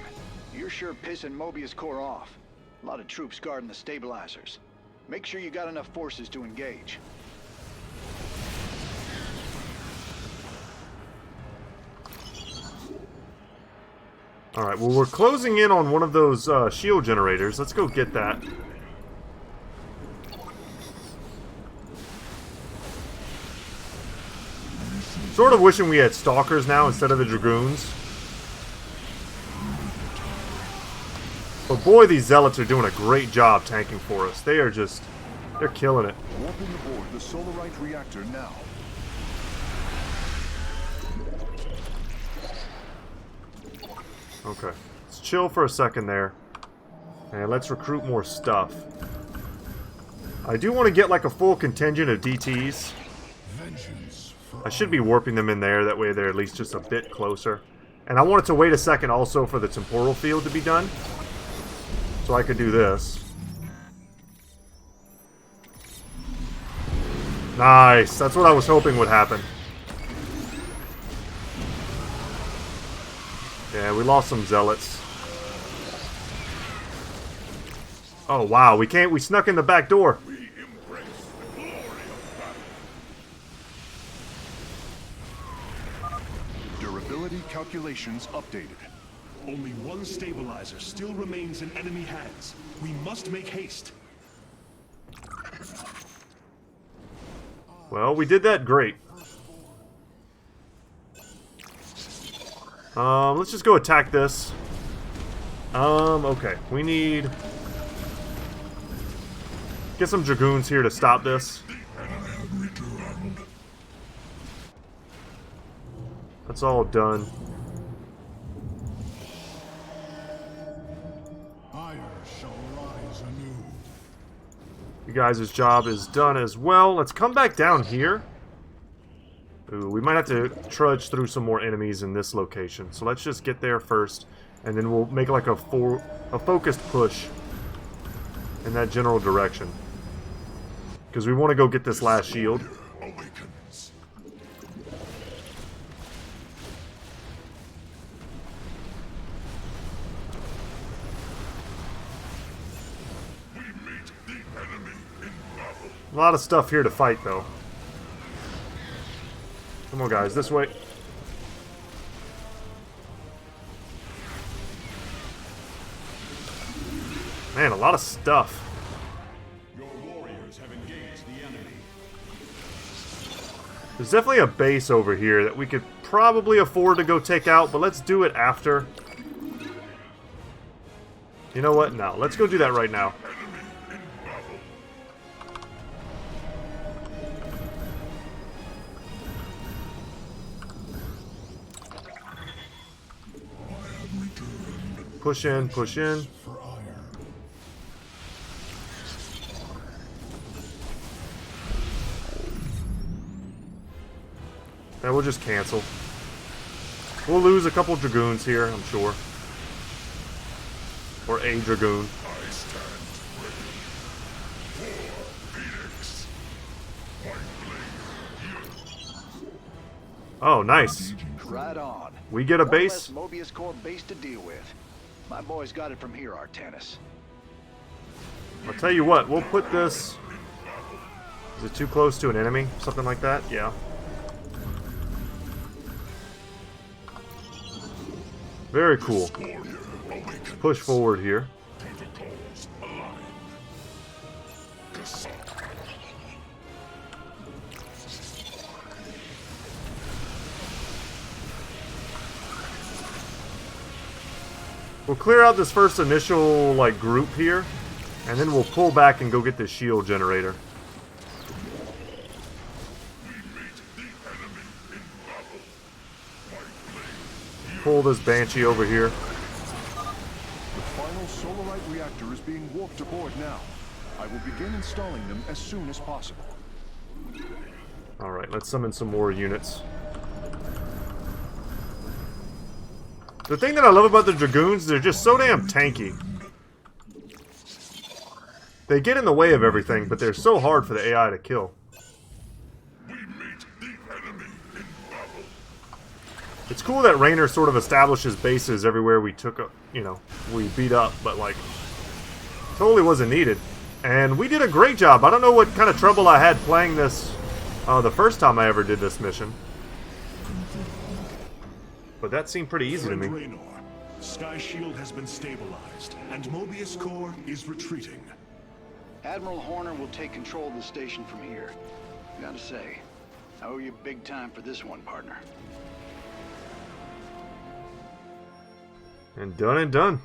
you're sure pissing Mobius Corps off. A lot of troops guarding the stabilizers. Make sure you got enough forces to engage. Alright, well, we're closing in on one of those shield generators. Let's go get that. Sort of wishing we had stalkers now instead of the dragoons. But boy, these zealots are doing a great job tanking for us. They are just... they're killing it. Warping aboard the Solarite reactor now. Okay, let's chill for a second there. And let's recruit more stuff. I do want to get like a full contingent of DTs. I should be warping them in there, that way they're at least just a bit closer. And I wanted to wait a second also for the temporal field to be done. So I could do this. Nice, that's what I was hoping would happen. Yeah, we lost some zealots. Oh wow, we snuck in the back door. Durability calculations updated. Only one stabilizer still remains in enemy hands. We must make haste. Well, we did that great. Let's just go attack this. Okay. We need... get some dragoons here to stop this. That's all done. You guys' job is done as well. Let's come back down here. Ooh, we might have to trudge through some more enemies in this location. So let's just get there first, and then we'll make like a focused push in that general direction. Because we want to go get this last shield. A lot of stuff here to fight, though. Come on, guys, this way. Man, a lot of stuff. Your warriors have engaged the enemy. There's definitely a base over here that we could probably afford to go take out, but let's do it after. You know what? No, let's go do that right now. Push in, push in. And we'll just cancel. We'll lose a couple dragoons here, I'm sure. Or a dragoon. Oh, nice. Right on. We get a base. One less Mobius Corps base to deal with. My boys got it from here, Artanis. I'll tell you what, we'll put this... Is it too close to an enemy? Something like that? Yeah. Very cool. Push forward here. We'll clear out this first initial, like, group here. And then we'll pull back and go get the shield generator. Pull this Banshee over here. The final Solarite reactor is being warped aboard now. I will begin installing them as soon as possible. Alright, let's summon some more units. The thing that I love about the Dragoons, they're just so damn tanky. They get in the way of everything, but they're so hard for the AI to kill. It's cool that Raynor sort of establishes bases everywhere we took, we beat up, but like, totally wasn't needed. And we did a great job. I don't know what kind of trouble I had playing this the first time I ever did this mission. But that seemed pretty easy to me. Raynor, Sky Shield has been stabilized, and Mobius Core is retreating. Admiral Horner will take control of the station from here. Gotta say, I owe you big time for this one, partner. And done and done.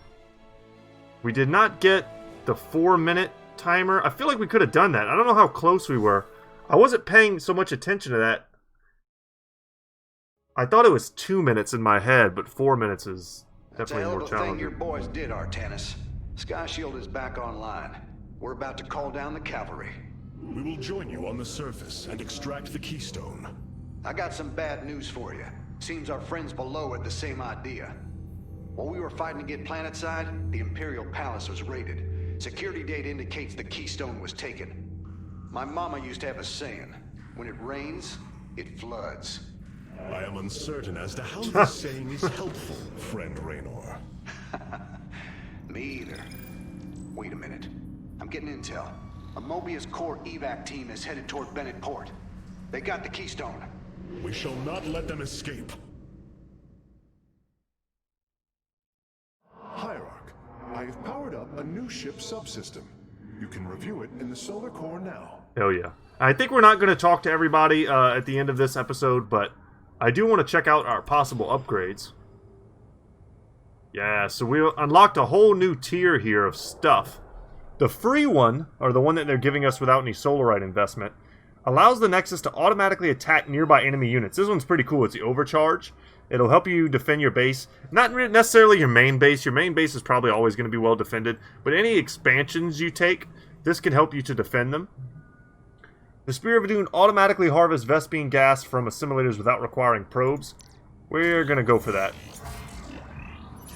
We did not get the 4-minute timer. I feel like we could have done that. I don't know how close we were. I wasn't paying so much attention to that. I thought it was 2 minutes in my head, but 4 minutes is definitely more That's a hell of a thing your challenging. boys did, Artanis. Sky Shield is back online. We're about to call down the cavalry. We will join you on the surface and extract the keystone. I got some bad news for you. Seems our friends below had the same idea. While we were fighting to get planetside, the Imperial Palace was raided. Security data indicates the keystone was taken. My mama used to have a saying, when it rains, it floods. I am uncertain as to how this saying is helpful, friend Raynor. Me either. Wait a minute. I'm getting intel. A Mobius Core evac team is headed toward Bennett Port. They got the keystone. We shall not let them escape. Hierarch, I have powered up a new ship subsystem. You can review it in the solar core now. Hell yeah. I think we're not going to talk to everybody at the end of this episode, but I do want to check out our possible upgrades. Yeah, so we unlocked a whole new tier here of stuff. The free one, or the one that they're giving us without any Solarite investment, allows the Nexus to automatically attack nearby enemy units. This one's pretty cool. It's the Overcharge. It'll help you defend your base. Not necessarily your main base. Your main base is probably always going to be well defended. But any expansions you take, this can help you to defend them. The Spear of Dune automatically harvests Vespene gas from assimilators without requiring probes. We're going to go for that.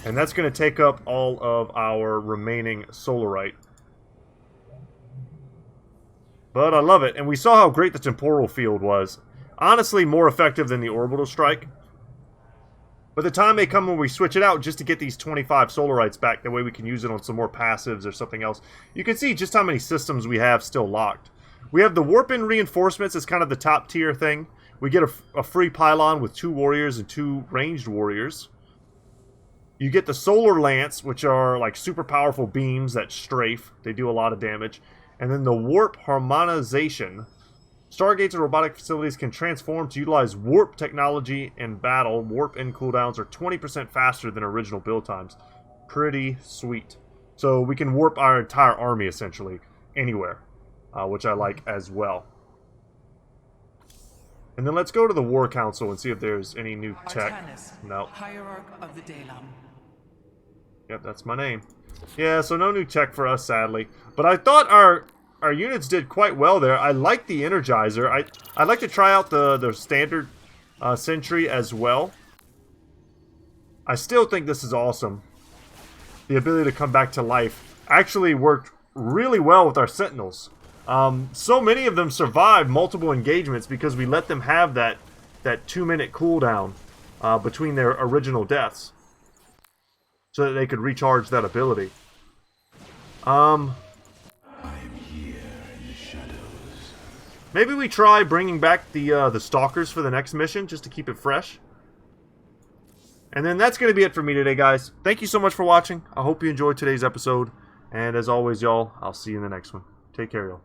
And that's going to take up all of our remaining Solarite. But I love it. And we saw how great the temporal field was. Honestly, more effective than the orbital strike. But the time may come when we switch it out just to get these 25 Solarites back. That way we can use it on some more passives or something else. You can see just how many systems we have still locked. We have the warp-in reinforcements as kind of the top tier thing. We get a free pylon with 2 warriors and 2 ranged warriors. You get the Solar Lance, which are like super powerful beams that strafe. They do a lot of damage. And then the Warp Harmonization. Stargates and robotic facilities can transform to utilize warp technology in battle. Warp in cooldowns are 20% faster than original build times. Pretty sweet. So we can warp our entire army essentially anywhere, which I like as well. And then let's go to the War Council and see if there's any new tech. Artanis, No. Hierarch of the Dalam. Yep, that's my name. Yeah, so no new tech for us, sadly. But I thought our units did quite well there. I like the Energizer. I'd like to try out the standard Sentry as well. I still think this is awesome. The ability to come back to life actually worked really well with our Sentinels. So many of them survived multiple engagements because we let them have that 2-minute cooldown between their original deaths, so that they could recharge that ability. Maybe we try bringing back the Stalkers for the next mission, just to keep it fresh. And then that's going to be it for me today, guys. Thank you so much for watching. I hope you enjoyed today's episode. And as always, y'all, I'll see you in the next one. Take care, y'all.